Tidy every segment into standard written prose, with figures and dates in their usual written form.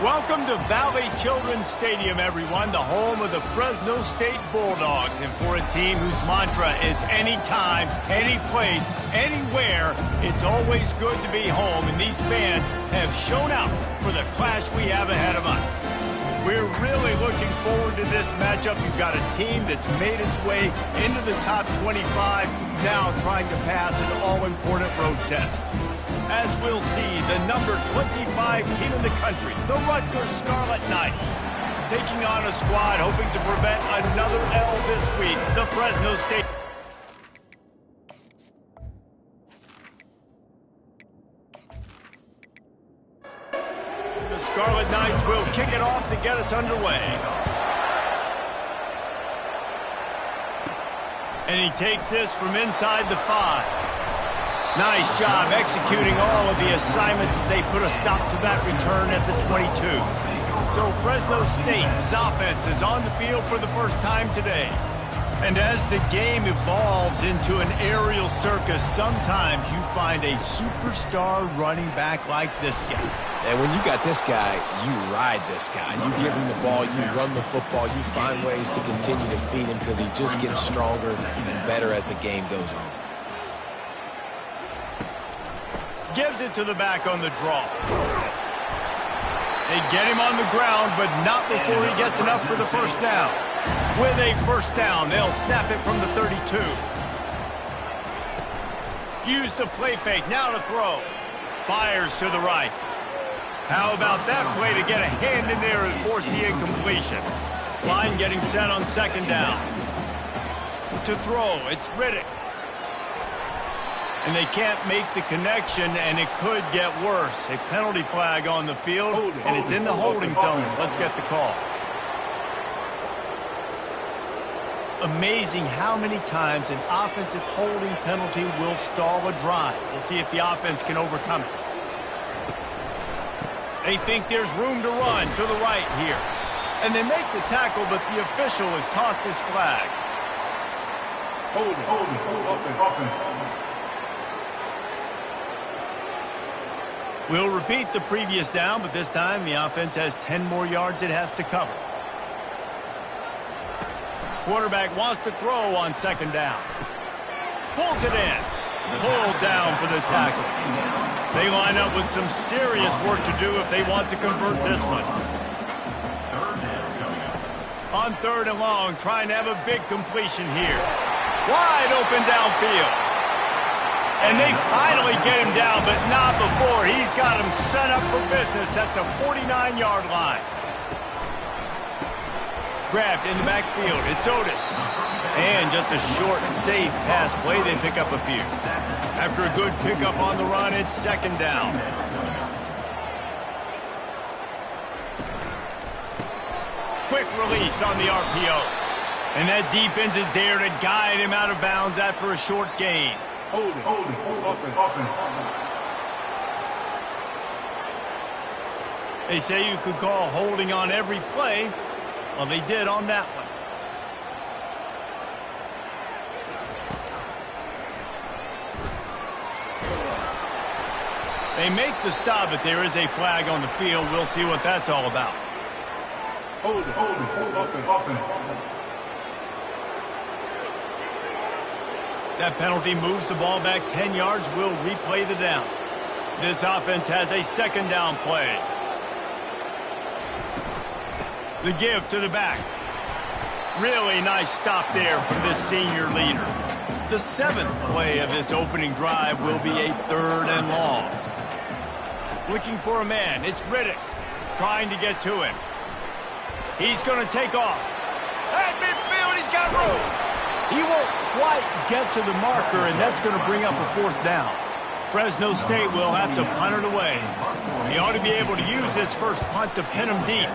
Welcome to Valley Children's Stadium, everyone, the home of the Fresno State Bulldogs. And for a team whose mantra is anytime, any place, anywhere, it's always good to be home. And these fans have shown out for the clash we have ahead of us. We're really looking forward to this matchup. You've got a team that's made its way into the top 25, now trying to pass an all-important road test. As we'll see, the number 25 team in the country, the Rutgers Scarlet Knights, taking on a squad hoping to prevent another L this week, the Fresno State. The Scarlet Knights will kick it off to get us underway. And he takes this from inside the 5. Nice job executing all of the assignments as they put a stop to that return at the 22. So Fresno State's offense is on the field for the first time today. And as the game evolves into an aerial circus, sometimes you find a superstar running back like this guy. And when you got this guy, you ride this guy. You give him the ball, you run the football, you find ways to continue to feed him because he just gets stronger and better as the game goes on. Gives it to the back on the draw. They get him on the ground, but not before he gets enough for the first down. With a first down, they'll snap it from the 32. Use the play fake, now to throw. Fires to the right. How about that play to get a hand in there and force the incompletion? Line getting set on second down. To throw, it's Riddick. And they can't make the connection, and it could get worse. A penalty flag on the field, and it's in the holding zone. Let's get the call. Amazing how many times an offensive holding penalty will stall a drive. We'll see if the offense can overcome it. They think there's room to run to the right here. And they make the tackle, but the official has tossed his flag. Hold it. We'll repeat the previous down, but this time the offense has 10 more yards it has to cover. Quarterback wants to throw on second down. Pulls it in. Pulled down for the tackle. They line up with some serious work to do if they want to convert this one. On third and long, trying to have a big completion here. Wide open downfield. And they finally get him down, but not before. He's got him set up for business at the 49-yard line. Grabbed in the backfield. It's Otis. And just a short, safe pass play. They pick up a few. After a good pickup on the run, it's second down. Quick release on the RPO. And that defense is there to guide him out of bounds after a short gain. Hold it. Open. They say you could call holding on every play. Well, they did on that one. They make the stop, but there is a flag on the field. We'll see what that's all about. Hold it. Open. That penalty moves the ball back 10 yards. We'll replay the down. This offense has a second down play. The give to the back. Really nice stop there from this senior leader. The 7th play of this opening drive will be a third and long. Looking for a man. It's Riddick trying to get to him. He's going to take off. At midfield, he's got room. He won't quite get to the marker, and that's going to bring up a fourth down. Fresno State will have to punt it away. He ought to be able to use this first punt to pin him deep.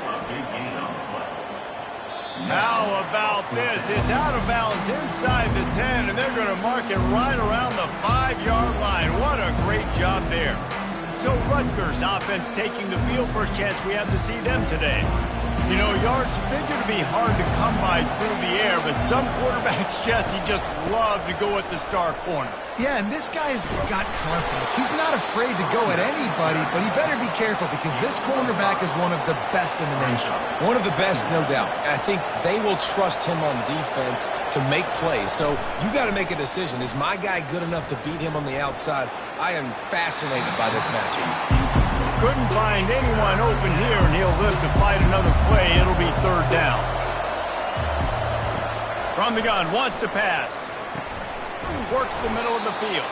How about this? It's out of bounds inside the 10, and they're going to mark it right around the 5-yard line. What a great job there. So Rutgers offense taking the field. First chance we have to see them today. You know, yards figure to be hard to come by through the air, but some quarterbacks, Jesse, just love to go at the star corner. Yeah, and this guy's got confidence. He's not afraid to go at anybody, but he better be careful because this cornerback is one of the best in the nation. One of the best, no doubt. I think they will trust him on defense to make plays. So you got to make a decision. Is my guy good enough to beat him on the outside? I am fascinated by this matchup. Couldn't find anyone open here, and he'll live to fight another play. It'll be third down. From the gun, wants to pass. Works the middle of the field.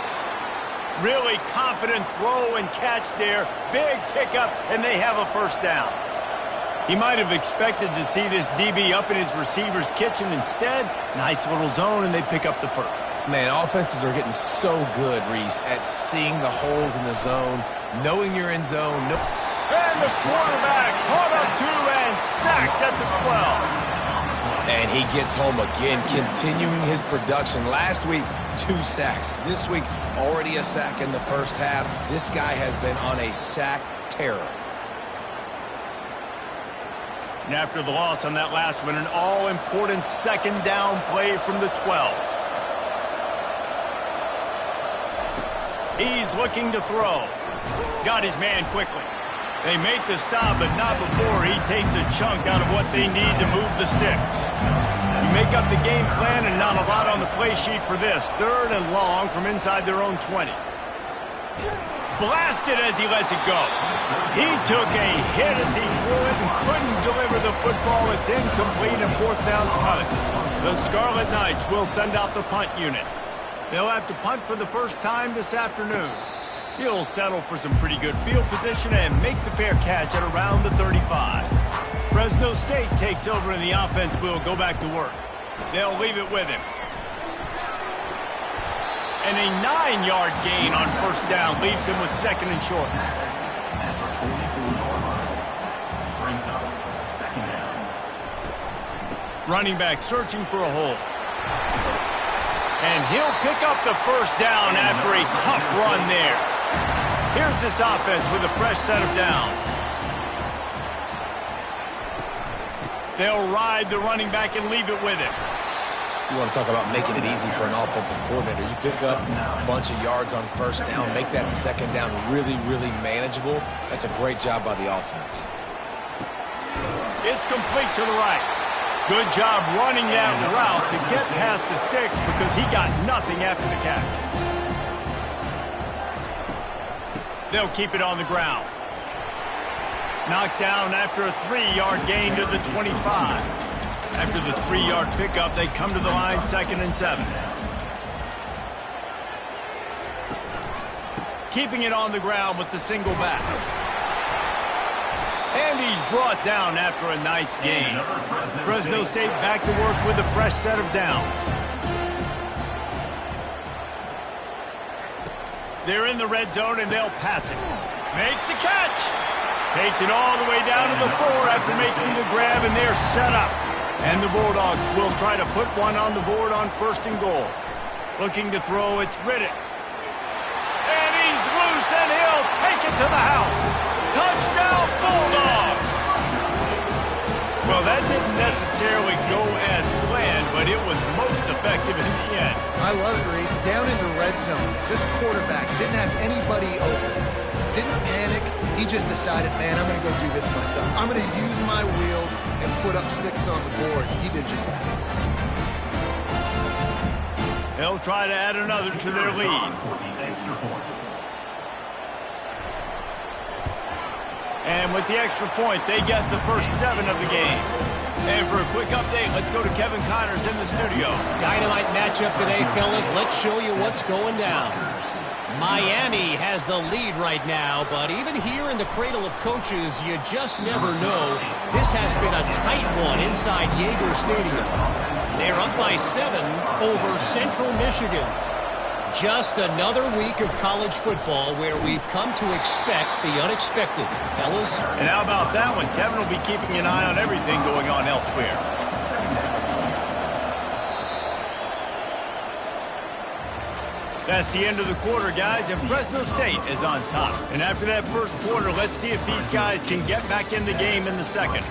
Really confident throw and catch there. Big pickup, and they have a first down. He might have expected to see this DB up in his receiver's kitchen. Instead, nice little zone, and they pick up the first. Man, offenses are getting so good, Reese, at seeing the holes in the zone, knowing you're in zone. And the quarterback caught up to and sacked at the 12. And he gets home again, continuing his production. Last week, 2 sacks. This week, already a sack in the first half. This guy has been on a sack terror. And after the loss on that last one, an all-important second down play from the 12. He's looking to throw. Got his man quickly. They make the stop, but not before he takes a chunk out of what they need to move the sticks. You make up the game plan and not a lot on the play sheet for this. Third and long from inside their own 20. Blasted as he lets it go. He took a hit as he threw it and couldn't deliver the football. It's incomplete and fourth down's coming. The Scarlet Knights will send out the punt unit. They'll have to punt for the first time this afternoon. He'll settle for some pretty good field position and make the fair catch at around the 35. Fresno State takes over and the offense will go back to work. They'll leave it with him. And a 9-yard gain on first down leaves him with second and short. Running back searching for a hole. And he'll pick up the first down after a tough run there. Here's this offense with a fresh set of downs. They'll ride the running back and leave it with him. You want to talk about making it easy for an offensive coordinator. You pick up a bunch of yards on first down, make that second down really, really manageable. That's a great job by the offense. It's complete to the right. Good job running that route to get past the sticks because he got nothing after the catch. They'll keep it on the ground. Knocked down after a 3-yard gain to the 25. After the 3-yard pickup, they come to the line 2nd and 7. Keeping it on the ground with the single back. And he's brought down after a nice gain. Fresno State back to work with a fresh set of downs. They're in the red zone and they'll pass it. Makes the catch. Takes it all the way down to the 4 after making the grab, and they're set up. And the Bulldogs will try to put one on the board on 1st and goal. Looking to throw, it's Riddick. And he's loose, and he'll take it to the house. Touchdown, Bulldogs! Well, that didn't necessarily go as planned, but it was most effective in the end. I love Grease. Down in the red zone, this quarterback didn't have anybody open. Didn't panic. He just decided, man, I'm going to go do this myself. I'm going to use my wheels and put up 6 on the board. He did just that. They'll try to add another to their lead. And with the extra point, they get the first 7 of the game. And for a quick update, let's go to Kevin Connors in the studio. Dynamite matchup today, fellas. Let's show you what's going down. Miami has the lead right now, but even here in the cradle of coaches, you just never know. This has been a tight one inside Yager Stadium. They're up by 7 over Central Michigan. Just another week of college football where we've come to expect the unexpected, fellas. And how about that one? Kevin will be keeping an eye on everything going on elsewhere. That's the end of the quarter, guys, and Fresno State is on top. And after that first quarter, let's see if these guys can get back in the game in the second.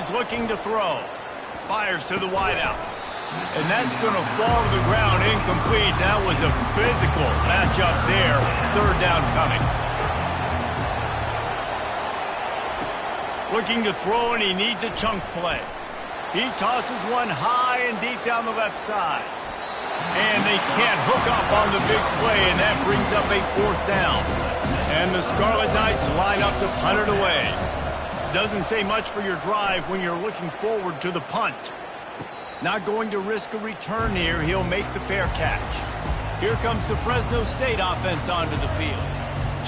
He's looking to throw. Fires to the wideout. And that's going to fall to the ground incomplete. That was a physical matchup there. Third down coming. Looking to throw, and he needs a chunk play. He tosses one high and deep down the left side. And they can't hook up on the big play, and that brings up a fourth down. And the Scarlet Knights line up to punt it away. Doesn't say much for your drive when you're looking forward to the punt. Not going to risk a return here. He'll make the fair catch. Here comes the Fresno State offense onto the field.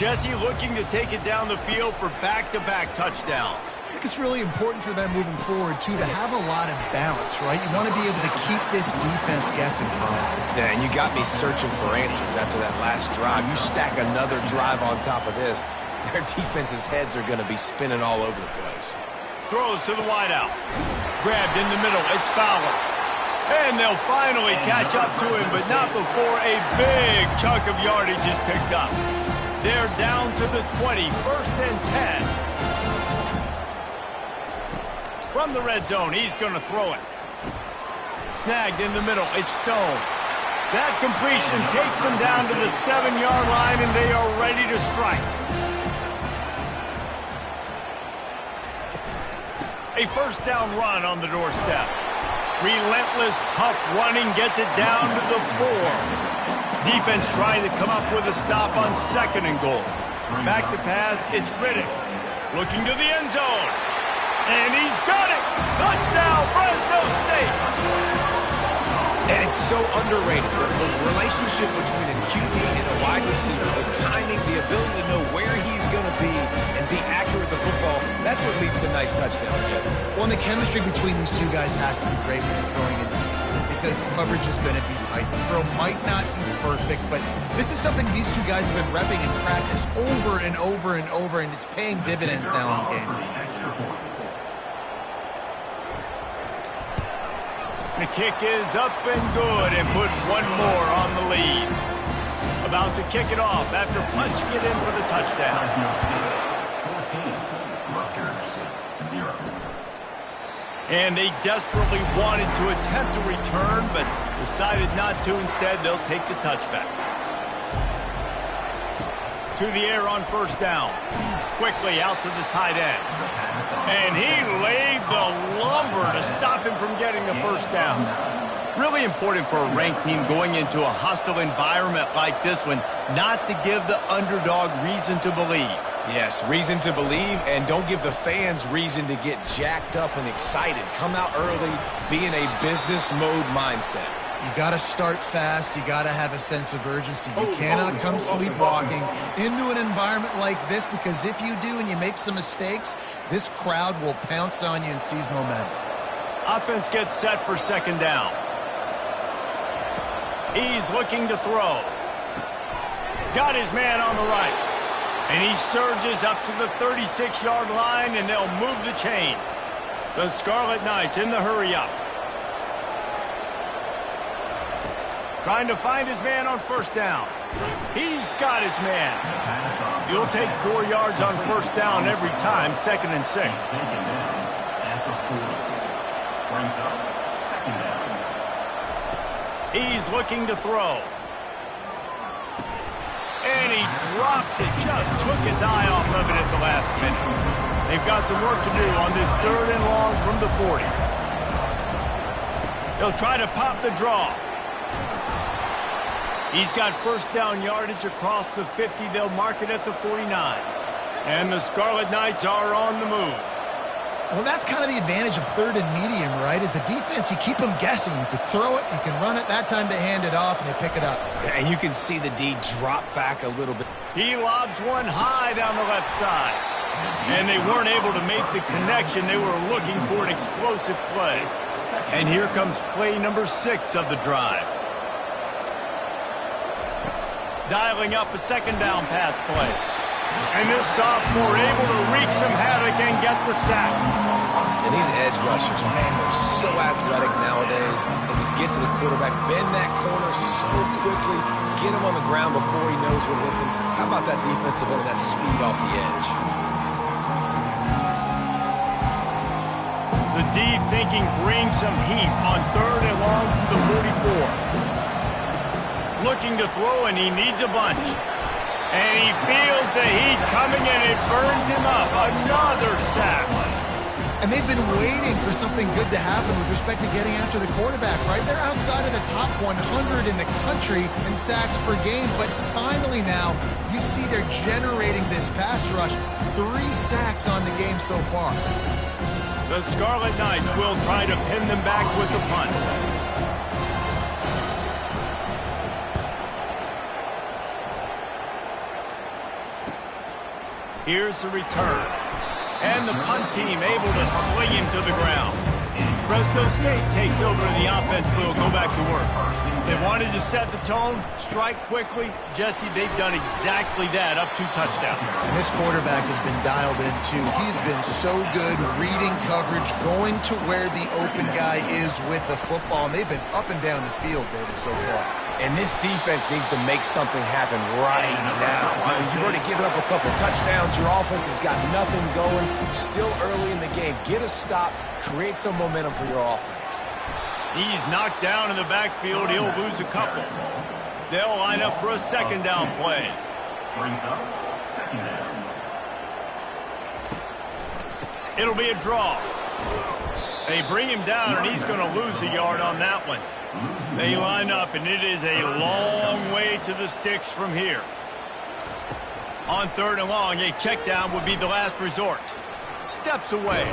Jesse looking to take it down the field for back-to-back touchdowns. I think it's really important for them moving forward, too, to have a lot of balance, right? You want to be able to keep this defense guessing, Bob. Yeah, and you got me searching for answers after that last drive. You stack another drive on top of this, their defense's heads are going to be spinning all over the place. Throws to the wideout. Grabbed in the middle. It's Fowler. And they'll finally catch up to him, but not before a big chunk of yardage is picked up. They're down to the 20, 1st and 10. From the red zone, he's going to throw it. Snagged in the middle. It's Stone. That completion takes them down to the 7-yard line, and they are ready to strike. A first down run on the doorstep. Relentless, tough running gets it down to the 4. Defense trying to come up with a stop on 2nd and goal. Back to pass, it's Riddick. Looking to the end zone. And he's got it! Touchdown, Fresno State! And it's so underrated. The relationship between a QB and a wide receiver, the timing, the ability to know where he's going to be and be accurate with the football, that's what leads to nice touchdowns, Jesse. Well, and the chemistry between these two guys has to be great when you're throwing into the season because coverage is going to be tight. The throw might not be perfect, but this is something these two guys have been repping in practice over and over and over, and it's paying dividends now in the game. The kick is up and good and put one more on the lead. About to kick it off after punching it in for the touchdown. 14, Rutgers, 0. And they desperately wanted to attempt a return, but decided not to. Instead, they'll take the touchback. To the air on first down. Quickly out to the tight end. And he laid the lumber to stop him from getting the first down. Really important for a ranked team going into a hostile environment like this one, not to give the underdog reason to believe. Yes, reason to believe, and don't give the fans reason to get jacked up and excited. Come out early, be in a business mode mindset. You got to start fast. You got to have a sense of urgency. You cannot come sleepwalking into an environment like this, because if you do and you make some mistakes, this crowd will pounce on you and seize momentum. Offense gets set for second down. He's looking to throw. Got his man on the right. And he surges up to the 36-yard line, and they'll move the chains. The Scarlet Knights in the hurry-up. Trying to find his man on first down. He's got his man. You'll take 4 yards on first down every time, 2nd and 6. He's looking to throw. And he drops it. Just took his eye off of it at the last minute. They've got some work to do on this 3rd and long from the 40. They'll try to pop the draw. He's got first down yardage across the 50. They'll mark it at the 49. And the Scarlet Knights are on the move. Well, that's kind of the advantage of 3rd and medium, right? Is the defense, you keep them guessing. You could throw it, you can run it. That time they hand it off and they pick it up. And you can see the D drop back a little bit. He lobs one high down the left side. And they weren't able to make the connection. They were looking for an explosive play. And here comes play number 6 of the drive. Dialing up a second down pass play. And this sophomore able to wreak some havoc and get the sack. And these edge rushers, man, they're so athletic nowadays. They can get to the quarterback, bend that corner so quickly, get him on the ground before he knows what hits him. How about that defensive end and that speed off the edge? The D thinking bring some heat on 3rd and long from the 44. Looking to throw, and he needs a bunch. And he feels the heat coming, and it burns him up. Another sack. And they've been waiting for something good to happen with respect to getting after the quarterback, right? They're outside of the top 100 in the country in sacks per game, but finally now you see they're generating this pass rush. 3 sacks on the game so far. The Scarlet Knights will try to pin them back with the punt. Here's the return. And the punt team able to sling him to the ground. Fresno State takes over, and the offense will go back to work. They wanted to set the tone, strike quickly. Jesse, they've done exactly that, up 2 touchdowns. And this quarterback has been dialed in, too. He's been so good reading coverage, going to where the open guy is with the football. And they've been up and down the field, David, so far. And this defense needs to make something happen right now. I mean, you've already given up a couple touchdowns. Your offense has got nothing going. Still early in the game. Get a stop. Create some momentum for your offense. He's knocked down in the backfield. He'll lose a couple. They'll line up for a 2nd down play. Brings up 2nd down. It'll be a draw. They bring him down, and he's going to lose a yard on that one. They line up, and it is a long way to the sticks from here. On 3rd and long, a check down would be the last resort. Steps away.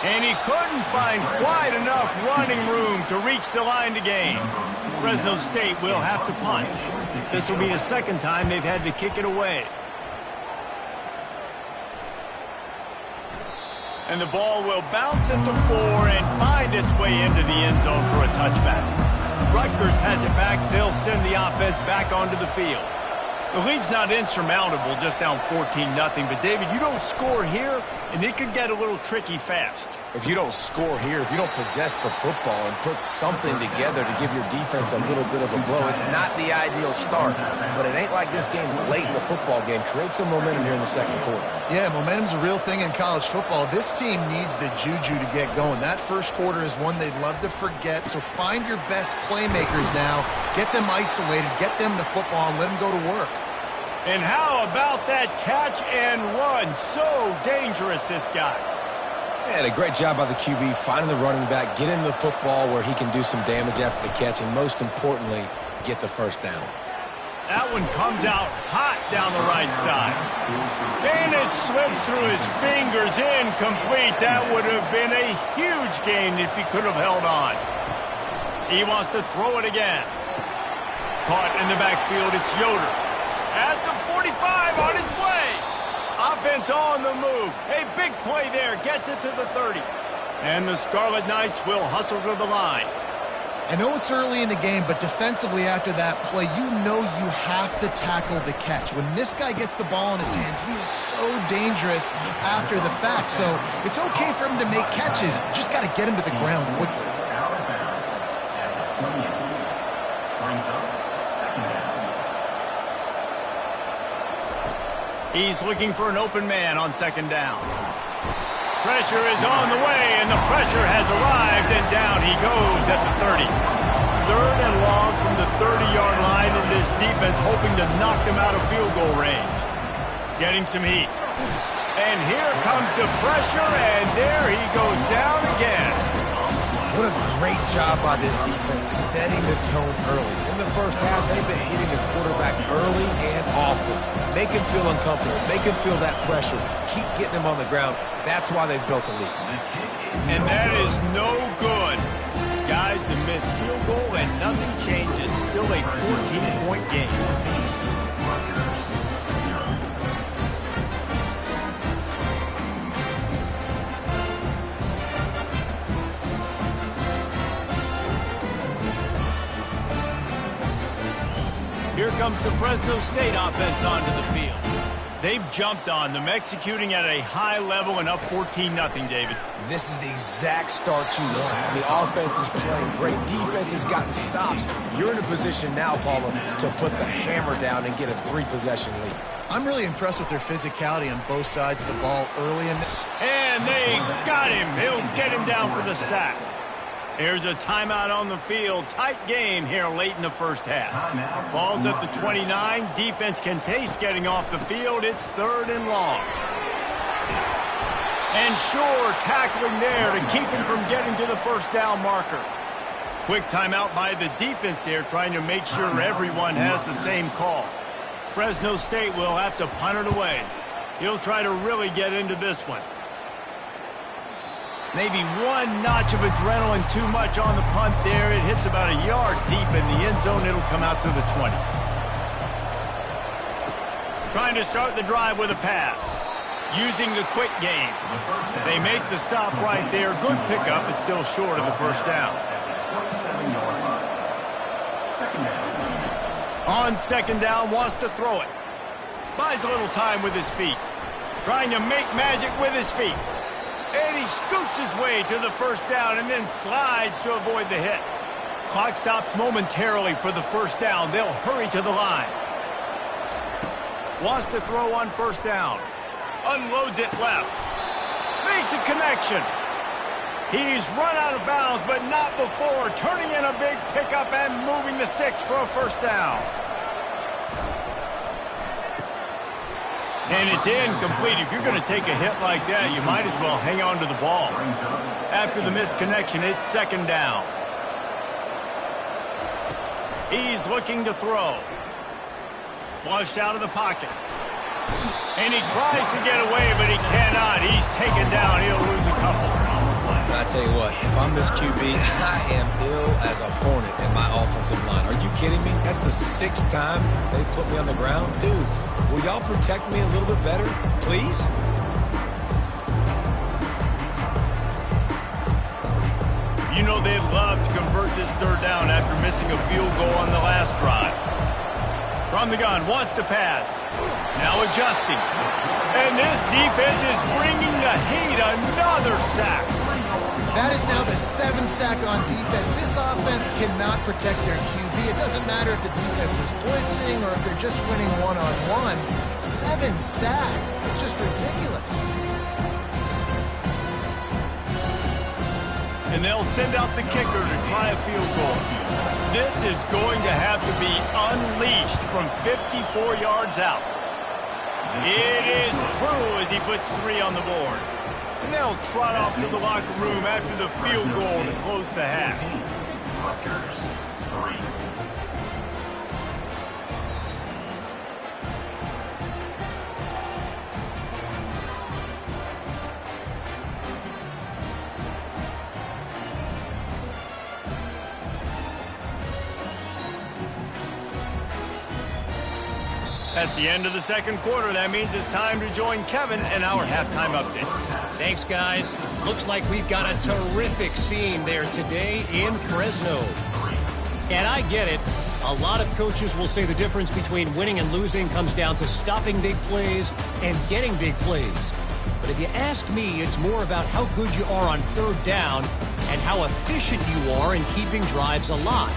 And he couldn't find quite enough running room to reach the line to gain. Fresno State will have to punt. This will be the 2nd time they've had to kick it away. And the ball will bounce at the 4 and find its way into the end zone for a touchback. Rutgers has it back. They'll send the offense back onto the field. The lead's not insurmountable, just down 14-0. But, David, you don't score here, and it could get a little tricky fast. If you don't score here, if you don't possess the football and put something together to give your defense a little bit of a blow, it's not the ideal start. But it ain't like this game's late in the football game. Create some momentum here in the 2nd quarter. Yeah, momentum's a real thing in college football. This team needs the juju to get going. That 1st quarter is one they'd love to forget. So find your best playmakers now. Get them isolated. Get them the football and let them go to work. And how about that catch and run? So dangerous, this guy. And a great job by the QB finding the running back, getting the football where he can do some damage after the catch, and most importantly, get the 1st down. That one comes out hot down the right side. And it slips through his fingers, incomplete. That would have been a huge gain if he could have held on. He wants to throw it again. Caught in the backfield, it's Yoder. At the 45, on its way. Offense on the move. A big play there. Gets it to the 30. And the Scarlet Knights will hustle to the line. I know it's early in the game, but defensively after that play, you know you have to tackle the catch. When this guy gets the ball in his hands, he is so dangerous after the fact. So it's okay for him to make catches. You just got to get him to the ground quickly. Out of bounds at the 28. Brings up 2nd down. He's looking for an open man on 2nd down. Pressure is on the way, and the pressure has arrived, and down he goes at the 30. 3rd and long from the 30-yard line, and this defense hoping to knock them out of field goal range. Getting some heat. And here comes the pressure, and there he goes down again. What a great job by this defense setting the tone early. In the 1st half, they've been hitting the quarterback early and often. Make him feel uncomfortable. Make him feel that pressure. Keep getting him on the ground. That's why they've built a lead. And that is no good. Guys, the missed field goal and nothing changes. Still a 14-point game. Here comes the Fresno State offense onto the field. They've jumped on them, executing at a high level and up 14-0, David. This is the exact start you want. The offense is playing great. Defense has gotten stops. You're in a position now, Paula, to put the hammer down and get a 3-possession lead. I'm really impressed with their physicality on both sides of the ball early in the... And they got him. He'll get him down for the sack. Here's a timeout on the field. Tight game here late in the first half. Ball's at the 29. Defense can taste getting off the field. It's 3rd and long. And sure, tackling there to keep him from getting to the first down marker. Quick timeout by the defense there, trying to make sure everyone has the same call. Fresno State will have to punt it away. He'll try to really get into this one. Maybe one notch of adrenaline too much on the punt there. It hits about a yard deep in the end zone. It'll come out to the 20. Trying to start the drive with a pass. Using the quick game. They make the stop right there. Good pickup. It's still short of the first down. On second down, wants to throw it. Buys a little time with his feet. Trying to make magic with his feet. And he scoots his way to the first down and then slides to avoid the hit. Clock stops momentarily for the first down. They'll hurry to the line. Wants to throw on first down. Unloads it left. Makes a connection. He's run out of bounds, but not before. Turning in a big pickup and moving the sticks for a first down. And it's incomplete. If you're going to take a hit like that, you might as well hang on to the ball. After the missed connection, it's second down. He's looking to throw. Flushed out of the pocket. And he tries to get away, but he cannot. He's taken down. He'll lose a couple. I tell you what, if I'm this QB, I am ill as a hornet in my offensive line. Are you kidding me? That's the 6th time they put me on the ground. Dudes, will y'all protect me a little bit better, please? You know they'd love to convert this third down after missing a field goal on the last drive. From the gun, wants to pass. Now adjusting. And this defense is bringing the heat. Another sack. That is now the 7th sack on defense. This offense cannot protect their QB. It doesn't matter if the defense is blitzing or if they're just winning one-on-one. 7 sacks. That's just ridiculous. And they'll send out the kicker to try a field goal. This is going to have to be unleashed from 54 yards out. It is true as he puts 3 on the board. And they'll trot off to the locker room after the field goal to close the half. Rutgers, 3. That's the end of the second quarter. That means it's time to join Kevin and our halftime update. Thanks, guys. Looks like we've got a terrific scene there today in Fresno. And I get it. A lot of coaches will say the difference between winning and losing comes down to stopping big plays and getting big plays. But if you ask me, it's more about how good you are on third down and how efficient you are in keeping drives alive.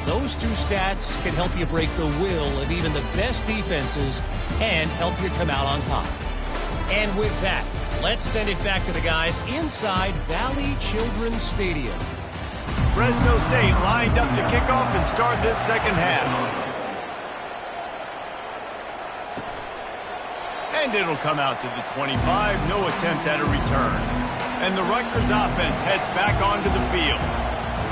Those 2 stats can help you break the will of even the best defenses and help you come out on top. And with that, let's send it back to the guys inside Valley Children's Stadium. Fresno State lined up to kick off and start this second half. And it'll come out to the 25. No attempt at a return. And the Rutgers offense heads back onto the field.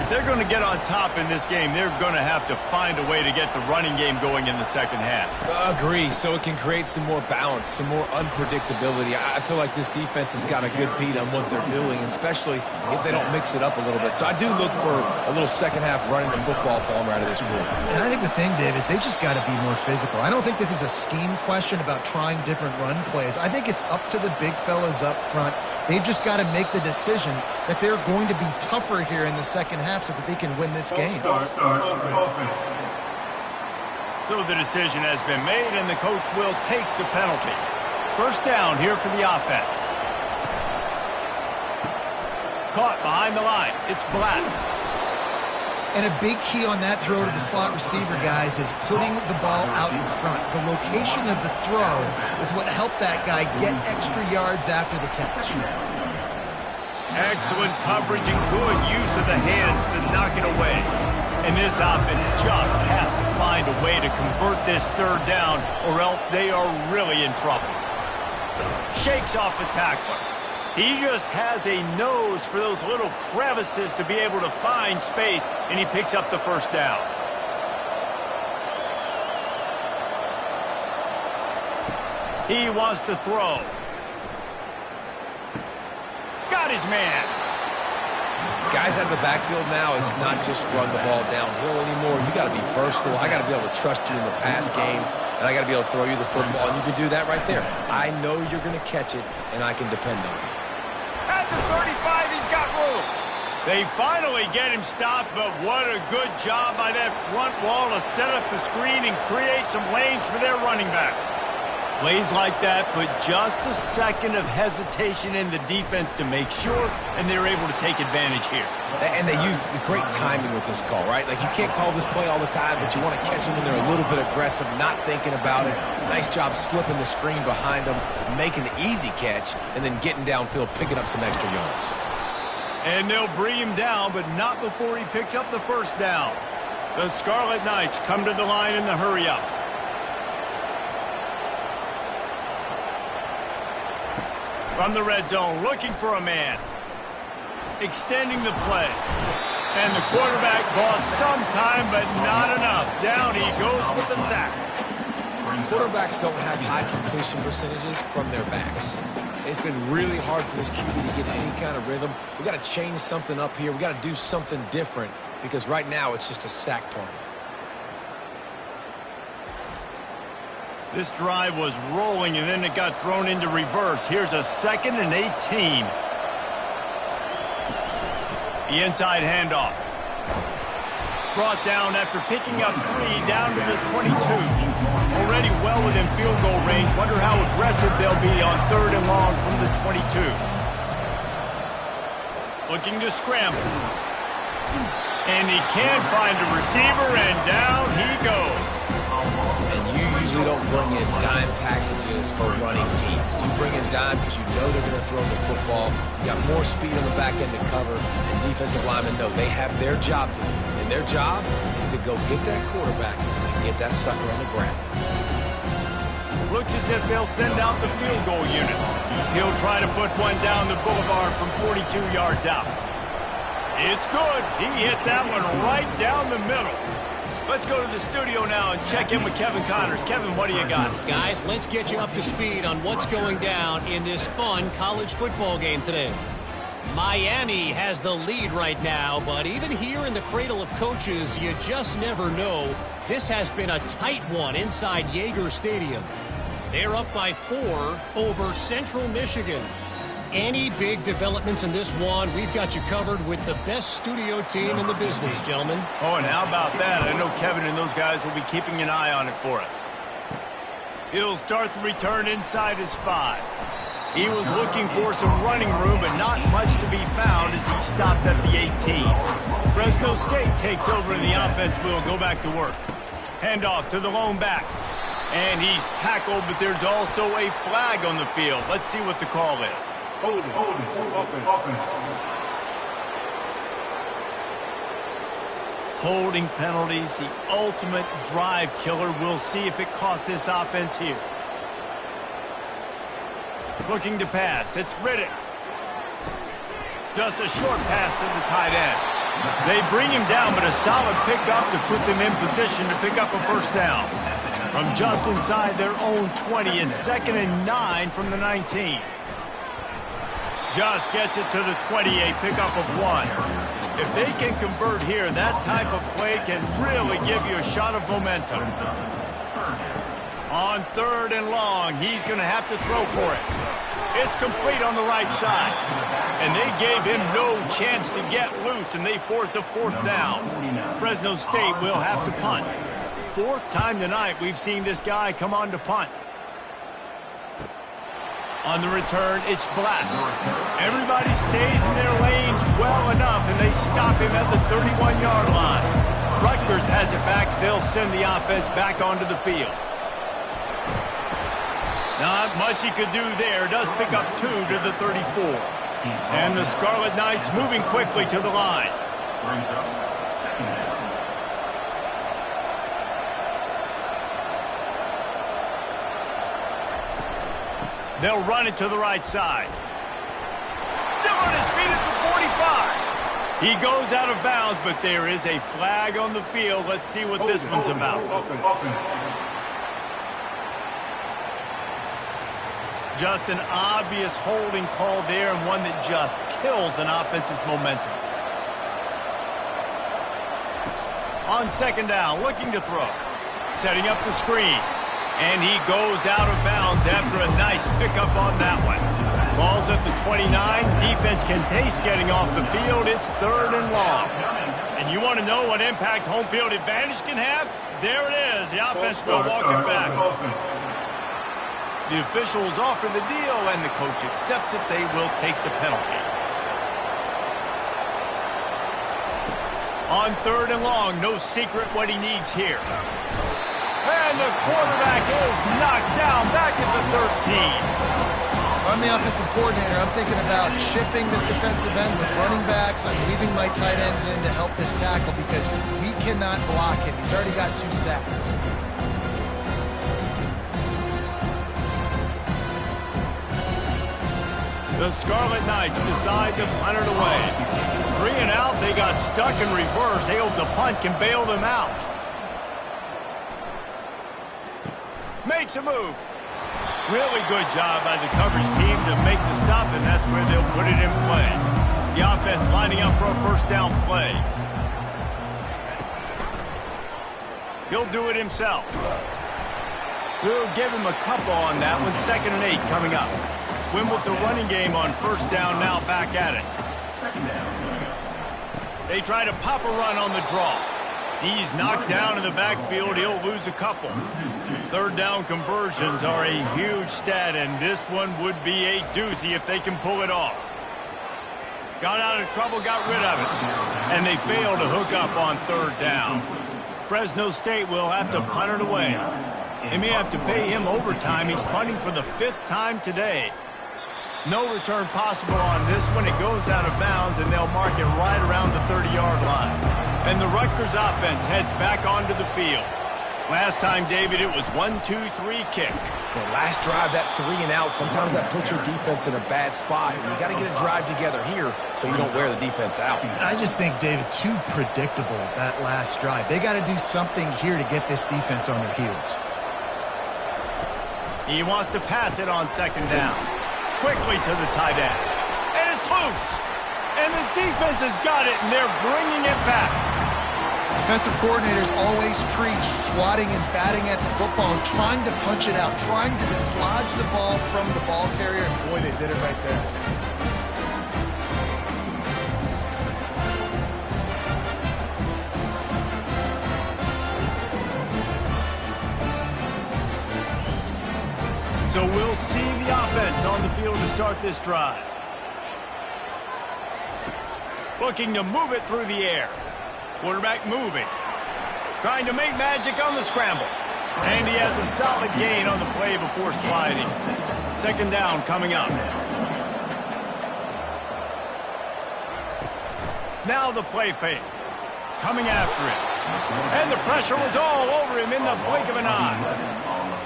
If they're going to get on top in this game, they're going to have to find a way to get the running game going in the second half. Agree, so it can create some more balance, some more unpredictability. I feel like this defense has got a good beat on what they're doing, especially if they don't mix it up a little bit. So I do look for a little second half running the football from out of this group. And I think the thing, Dave, is they just got to be more physical. I don't think this is a scheme question about trying different run plays. I think it's up to the big fellas up front. They've just got to make the decision that they're going to be tougher here in the second half so that they can win this game. So the decision has been made, and the coach will take the penalty. First down here for the offense. Caught behind the line. It's Black. And a big key on that throw to the slot receiver, guys, is putting the ball out in front. The location of the throw is what helped that guy get extra yards after the catch. Excellent coverage and good use of the hands to knock it away. And this offense just has to find a way to convert this third down, or else they are really in trouble. Shakes off the tackler. He just has a nose for those little crevices to be able to find space, and he picks up the first down. He wants to throw. Got his man. Guys out of the backfield now, it's not just run the ball downhill anymore. You got to be versatile. I got to be able to trust you in the pass game, and I got to be able to throw you the football, and you can do that right there. I know you're going to catch it, and I can depend on you. At the 35, he's got room. They finally get him stopped, but what a good job by that front wall to set up the screen and create some lanes for their running back. Plays like that put just a second of hesitation in the defense to make sure, and they're able to take advantage here. And they use the great timing with this call, right? Like, you can't call this play all the time, but you want to catch them when they're a little bit aggressive, not thinking about it. Nice job slipping the screen behind them, making the easy catch, and then getting downfield, picking up some extra yards. And they'll bring him down, but not before he picks up the first down. The Scarlet Knights come to the line in the hurry-up. From the red zone, looking for a man. Extending the play. And the quarterback bought some time, but not enough. Down he goes with the sack. Quarterbacks don't have high completion percentages from their backs. It's been really hard for this QB to get any kind of rhythm. We got to change something up here. We got to do something different, because right now it's just a sack party. This drive was rolling, and then it got thrown into reverse. Here's a 2nd and 18. The inside handoff. Brought down after picking up 3 down to the 22. Already well within field goal range. Wonder how aggressive they'll be on 3rd and long from the 22. Looking to scramble. And he can't find a receiver, and down he goes. And you usually don't bring in dime packages for running teams. You bring in dime because you know they're going to throw the football. You got more speed on the back end to cover. And defensive linemen know they have their job to do. And their job is to go get that quarterback and get that sucker on the ground. Looks as if they'll send out the field goal unit. He'll try to put one down the boulevard from 42 yards out. It's good. He hit that one right down the middle. Let's go to the studio now and check in with Kevin Connors. Kevin, what do you got? Guys, let's get you up to speed on what's going down in this fun college football game today. Miami has the lead right now, but even here in the cradle of coaches, you just never know. This has been a tight one inside Yager Stadium. They're up by 4 over Central Michigan. Any big developments in this one, we've got you covered with the best studio team in the business, gentlemen. Oh, and how about that? I know Kevin and those guys will be keeping an eye on it for us. He'll start the return inside his 5. He was looking for some running room, but not much to be found as he stopped at the 18. Fresno State takes over in the offense. We'll go back to work. Handoff to the lone back. And he's tackled, but there's also a flag on the field. Let's see what the call is. Hold it, offense. Holding penalties, the ultimate drive killer. We'll see if it costs this offense here. Looking to pass. It's Riddick. Just a short pass to the tight end. They bring him down, but a solid pickup to put them in position to pick up a first down. From just inside their own 20, it's 2nd and 9 from the 19. Just gets it to the 28, pickup of 1. If they can convert here, that type of play can really give you a shot of momentum. On 3rd and long, he's going to have to throw for it. It's complete on the right side. And they gave him no chance to get loose, and they force a 4th down. Fresno State will have to punt. 4th time tonight we've seen this guy come on to punt. On the return, it's Black. Everybody stays in their lanes well enough, and they stop him at the 31-yard line. Rutgers has it back. They'll send the offense back onto the field. Not much he could do there. Does pick up 2 to the 34. And the Scarlet Knights moving quickly to the line. Brings up second down. They'll run it to the right side. Still on his feet at the 45. He goes out of bounds, but there is a flag on the field. Let's see what this one's about. Just an obvious holding call there, and one that just kills an offense's momentum. On second down, looking to throw. Setting up the screen. And he goes out of bounds after a nice pickup on that one. Ball's at the 29. Defense can taste getting off the field. It's 3rd and long. And you want to know what impact home field advantage can have? There it is. The offense will walk it back. The officials offer the deal, and the coach accepts it. They will take the penalty. On 3rd and long, no secret what he needs here. And the quarterback is knocked down back at the 13. I'm the offensive coordinator. I'm thinking about shipping this defensive end with running backs. I'm leaving my tight ends in to help this tackle because we cannot block him. He's already got 2 sacks. The Scarlet Knights decide to punt it away. 3 and out, they got stuck in reverse. They hope the punt can bail them out. Makes a move. Really good job by the coverage team to make the stop, and that's where they'll put it in play. The offense lining up for a first down play. He'll do it himself. We'll give him a couple on that one. 2nd and 8 coming up. Win with the running game on first down, now back at it. Second down. They try to pop a run on the draw. He's knocked down in the backfield. He'll lose a couple. 3rd down conversions are a huge stat, and this one would be a doozy if they can pull it off. Got out of trouble, got rid of it. And they fail to hook up on 3rd down. Fresno State will have to punt it away. They may have to pay him overtime. He's punting for the 5th time today. No return possible on this one. It goes out of bounds, and they'll mark it right around the 30-yard line. And the Rutgers offense heads back onto the field. Last time, David, it was 1-2-3 kick. The last drive, that 3 and out, sometimes that puts your defense in a bad spot. And you got to get a drive together here so you don't wear the defense out. I just think, David, too predictable, that last drive. They got to do something here to get this defense on their heels. He wants to pass it on 2nd down. Quickly to the tight end. And it's loose. And the defense has got it, and they're bringing it back. Defensive coordinators always preach swatting and batting at the football and trying to punch it out, trying to dislodge the ball from the ball carrier, and boy, they did it right there. So we'll see the offense on the field to start this drive. Looking to move it through the air. Quarterback moving. Trying to make magic on the scramble. And he has a solid gain on the play before sliding. 2nd down coming up. Now the play fake. Coming after it. And the pressure was all over him in the blink of an eye.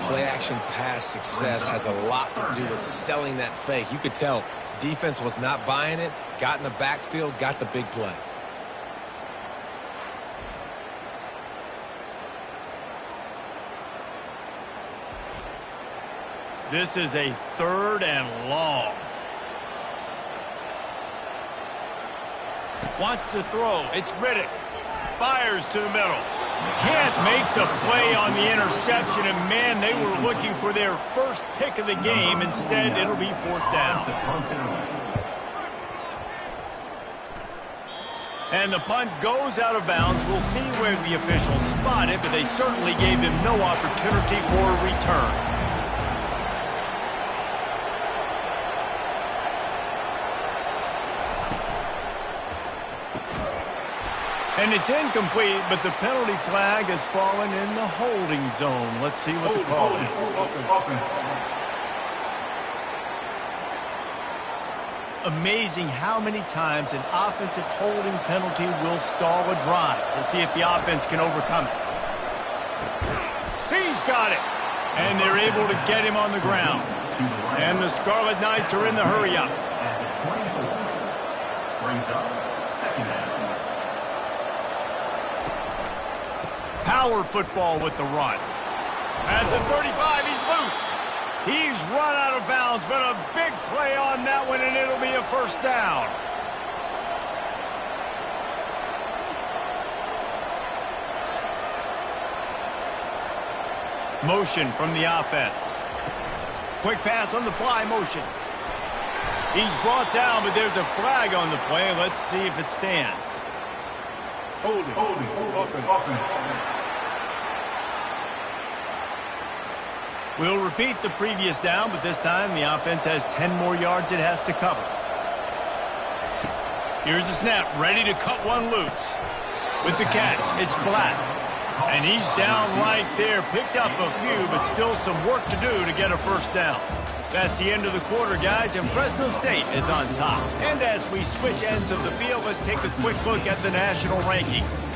Play-action pass success has a lot to do with selling that fake. You could tell defense was not buying it, got in the backfield, got the big play. This is a 3rd and long. Wants to throw. It's Riddick. Fires to the middle. Can't make the play on the interception, and man, they were looking for their first pick of the game. Instead, it'll be 4th down. And the punt goes out of bounds. We'll see where the officials spot it, but they certainly gave him no opportunity for a return. And it's incomplete, but the penalty flag has fallen in the holding zone. Let's see what the call is. Amazing how many times an offensive holding penalty will stall a drive. We'll see if the offense can overcome it. He's got it. And they're able to get him on the ground. And the Scarlet Knights are in the hurry-up. Brings up second down. Power football with the run. At the 35, he's loose. He's run out of bounds, but a big play on that one, and it'll be a first down. Motion from the offense. Quick pass on the fly motion. He's brought down, but there's a flag on the play. Let's see if it stands. Holding. Offense. We'll repeat the previous down, but this time the offense has 10 more yards it has to cover. Here's the snap, ready to cut one loose. With the catch, it's Black. And he's down right there, picked up a few, but still some work to do to get a first down. That's the end of the quarter, guys, and Fresno State is on top. And as we switch ends of the field, let's take a quick look at the national rankings.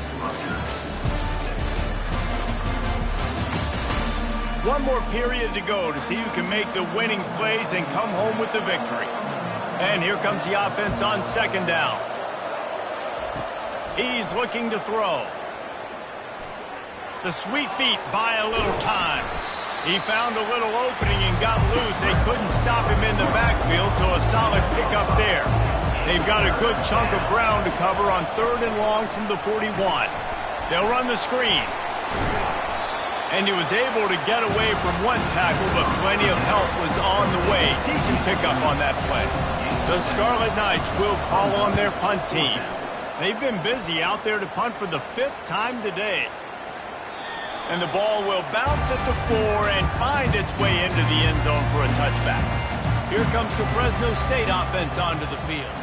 One more period to go to see who can make the winning plays and come home with the victory. And here comes the offense on second down. He's looking to throw. The sweet feet buy a little time. He found a little opening and got loose. They couldn't stop him in the backfield, so a solid pickup there. They've got a good chunk of ground to cover on third and long from the 41. They'll run the screen. And he was able to get away from one tackle, but plenty of help was on the way. Decent pickup on that play. The Scarlet Knights will call on their punt team. They've been busy out there to punt for the 5th time today. And the ball will bounce at the 4 and find its way into the end zone for a touchback. Here comes the Fresno State offense onto the field.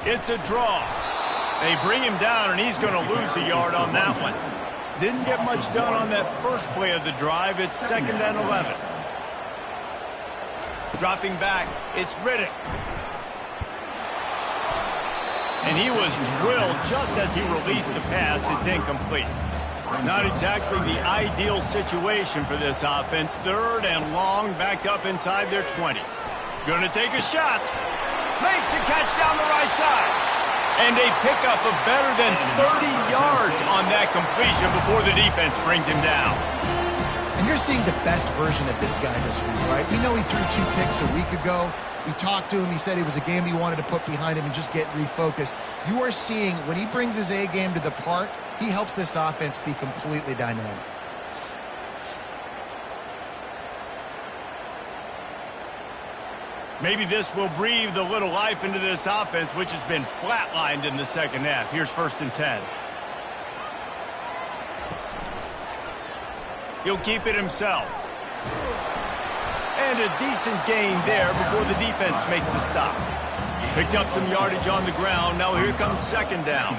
It's a draw. They bring him down, and he's going to lose a yard on that one. Didn't get much done on that first play of the drive. It's 2nd and 11. Dropping back, it's Riddick. And he was drilled just as he released the pass. It's incomplete. Not exactly the ideal situation for this offense. 3rd and long, back up inside their 20. Going to take a shot. Makes the catch down the right side. And they pick up a better than 30 yards on that completion before the defense brings him down. And you're seeing the best version of this guy this week, right? We know he threw 2 picks a week ago. We talked to him. He said it was a game he wanted to put behind him and just get refocused. You are seeing when he brings his A game to the park, he helps this offense be completely dynamic. Maybe this will breathe a little life into this offense, which has been flatlined in the second half. Here's 1st and 10. He'll keep it himself. And a decent gain there before the defense makes the stop. Picked up some yardage on the ground. Now here comes 2nd down.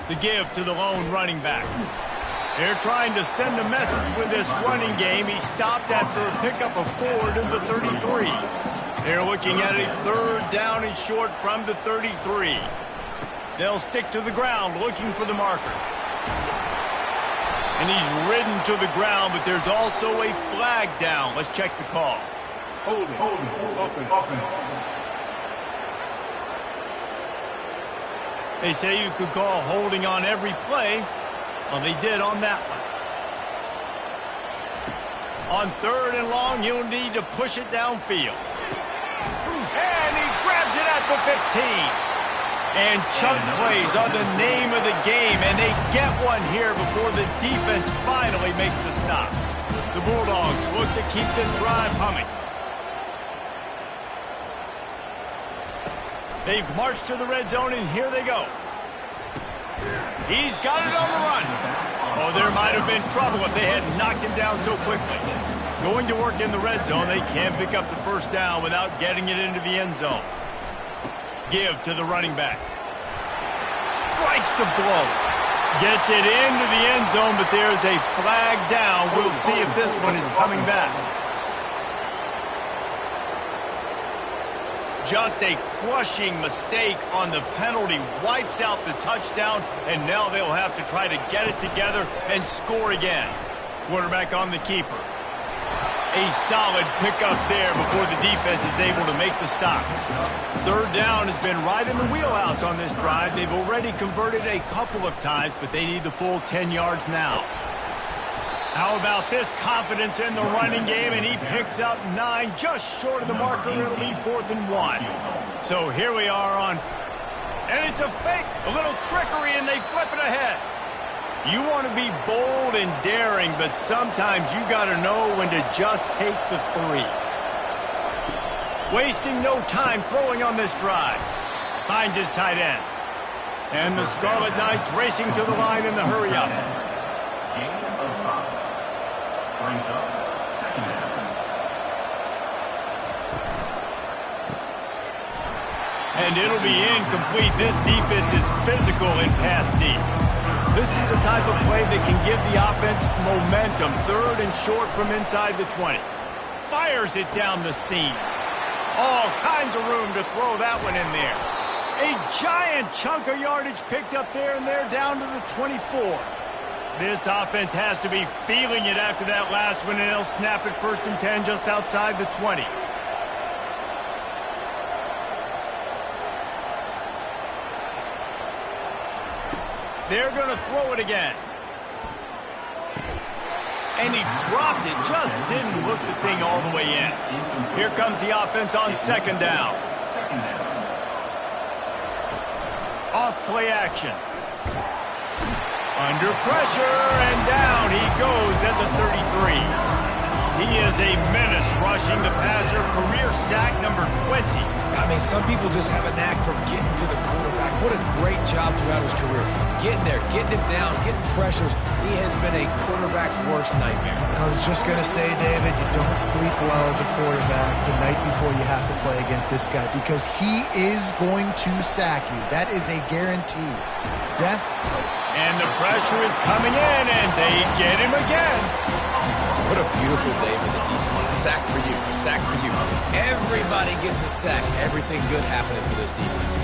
The give to the lone running back. They're trying to send a message with this running game. He stopped after a pickup of 4 to the 33. They're looking at a 3rd down and short from the 33. They'll stick to the ground looking for the marker. And he's ridden to the ground, but there's also a flag down. Let's check the call. Holding. Offense. They say you could call holding on every play. Well, they did on that one. On 3rd and long, you'll need to push it downfield. And he grabs it at the 15. And chunk plays are the name of the game, and they get one here before the defense finally makes the stop. The Bulldogs look to keep this drive humming. They've marched to the red zone, and here they go. He's got it on the run. Oh, there might have been trouble if they had knocked him down so quickly. Going to work in the red zone, they can't pick up the first down without getting it into the end zone. Give to the running back. Strikes the blow. Gets it into the end zone, but there's a flag down. We'll see if this one is coming back. Just a crushing mistake on the penalty. Wipes out the touchdown, and now they'll have to try to get it together and score again. Quarterback on the keeper. A solid pickup there before the defense is able to make the stop. Third down has been right in the wheelhouse on this drive. They've already converted a couple of times, but they need the full 10 yards now. How about this confidence in the running game, and he picks up 9, just short of the marker. It'll be 4th and 1. So here we are on, and it's a fake, a little trickery, and they flip it ahead. You want to be bold and daring, but sometimes you got to know when to just take the 3. Wasting no time throwing on this drive. Finds his tight end. And the Scarlet Knights racing to the line in the hurry-up. Brings up 2nd down. And it'll be incomplete. This defense is physical in pass deep. This is a type of play that can give the offense momentum. 3rd and short from inside the 20. Fires it down the seam. All kinds of room to throw that one in there. A giant chunk of yardage picked up there, and they're down to the 24. This offense has to be feeling it after that last one, and they'll snap it 1st and 10 just outside the 20. They're going to throw it again. And he dropped it, just didn't look the thing all the way in. Here comes the offense on 2nd down. Off play action. Under pressure, and down he goes at the 33. He is a menace rushing the passer, career sack number 20. I mean, some people just have a knack for getting to the quarterback. What a great job throughout his career. Getting there, getting him down, getting pressures. He has been a quarterback's worst nightmare. I was just going to say, David, you don't sleep well as a quarterback the night before you have to play against this guy, because he is going to sack you. That is a guarantee. Death. And the pressure is coming in, and they get him again. What a beautiful day for the defense. A sack for you, a sack for you. Everybody gets a sack. Everything good happening for this defense.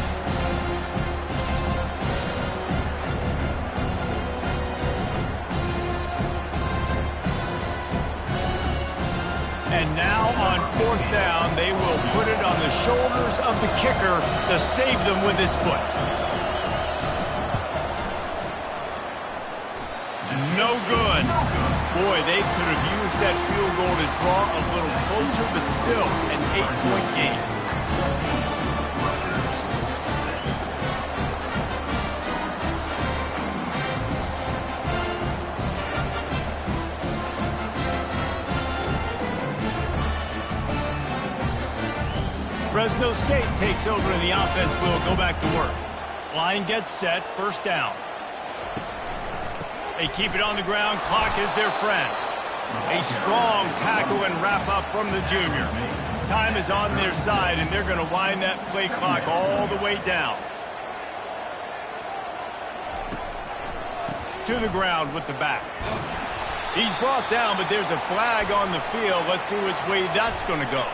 And now on 4th down, they will put it on the shoulders of the kicker to save them with his foot. No good. Boy, they could have used that field goal to draw a little closer, but still an 8-point game. Fresno State takes over and the offense will go back to work. Line gets set, 1st down. They keep it on the ground. Clock is their friend. A strong tackle and wrap up from the junior. Time is on their side, and they're going to wind that play clock all the way down. To the ground with the back. He's brought down, but there's a flag on the field. Let's see which way that's going to go.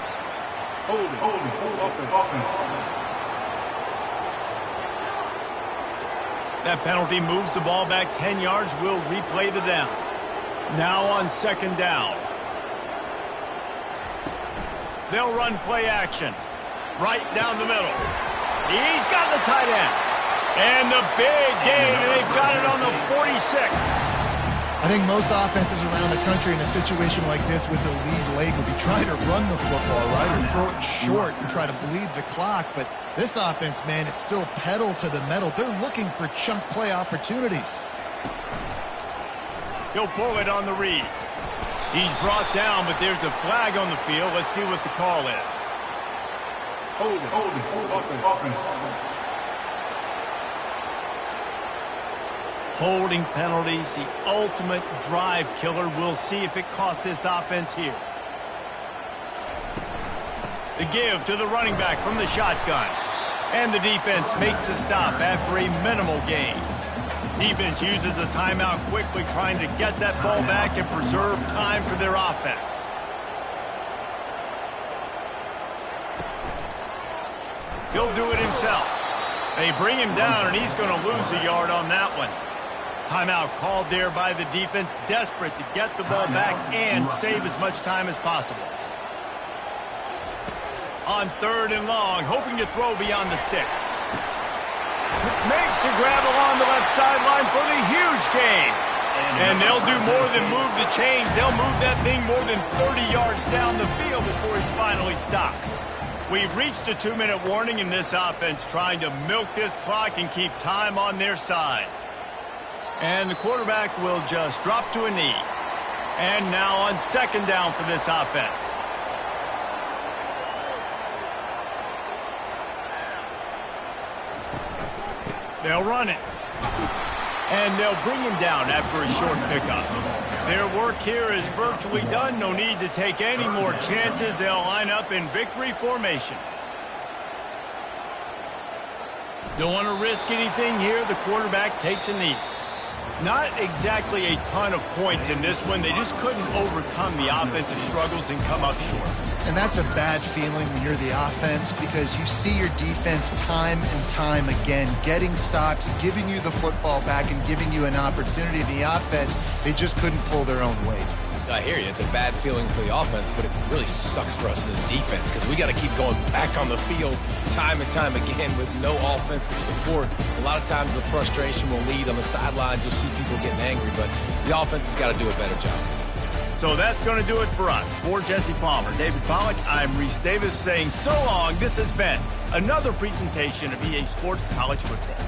Hold it. That penalty moves the ball back 10 yards. We'll replay the down. Now on 2nd down. They'll run play action. Right down the middle. He's got the tight end. And the big gain, and they've got it on the 46. I think most offenses around the country in a situation like this with the lead leg would be trying to run the football, right? Or throw it short and try to bleed the clock. But this offense, man, it's still pedal to the metal. They're looking for chunk play opportunities. He'll pull it on the read. He's brought down, but there's a flag on the field. Let's see what the call is. Hold it. Offense. Holding penalties, the ultimate drive killer. We'll see if it costs this offense here. The give to the running back from the shotgun. And the defense makes the stop after a minimal gain. Defense uses a timeout quickly, trying to get that ball back and preserve time for their offense. He'll do it himself. They bring him down, and he's going to lose a yard on that one. Timeout called there by the defense, desperate to get the ball back and save as much time as possible. On 3rd and long, hoping to throw beyond the sticks. Makes the grab along the left sideline for the huge gain. And they'll do more than move the chains. They'll move that thing more than 30 yards down the field before he's finally stopped. We've reached a 2-minute warning in this offense, trying to milk this clock and keep time on their side. And the quarterback will just drop to a knee. And now on 2nd down for this offense. They'll run it. And they'll bring him down after a short pickup. Their work here is virtually done. No need to take any more chances. They'll line up in victory formation. Don't want to risk anything here. The quarterback takes a knee. Not exactly a ton of points in this one. They just couldn't overcome the offensive struggles and come up short. And that's a bad feeling when you're the offense, because you see your defense time and time again getting stops, giving you the football back and giving you an opportunity. The offense, they just couldn't pull their own weight. I hear you. It's a bad feeling for the offense, but it really sucks for us as defense because we got to keep going back on the field time and time again with no offensive support. A lot of times the frustration will lead on the sidelines. You'll see people getting angry, but the offense has got to do a better job. So that's going to do it for us. For Jesse Palmer, David Pollack, I'm Reese Davis saying so long. This has been another presentation of EA Sports College Football.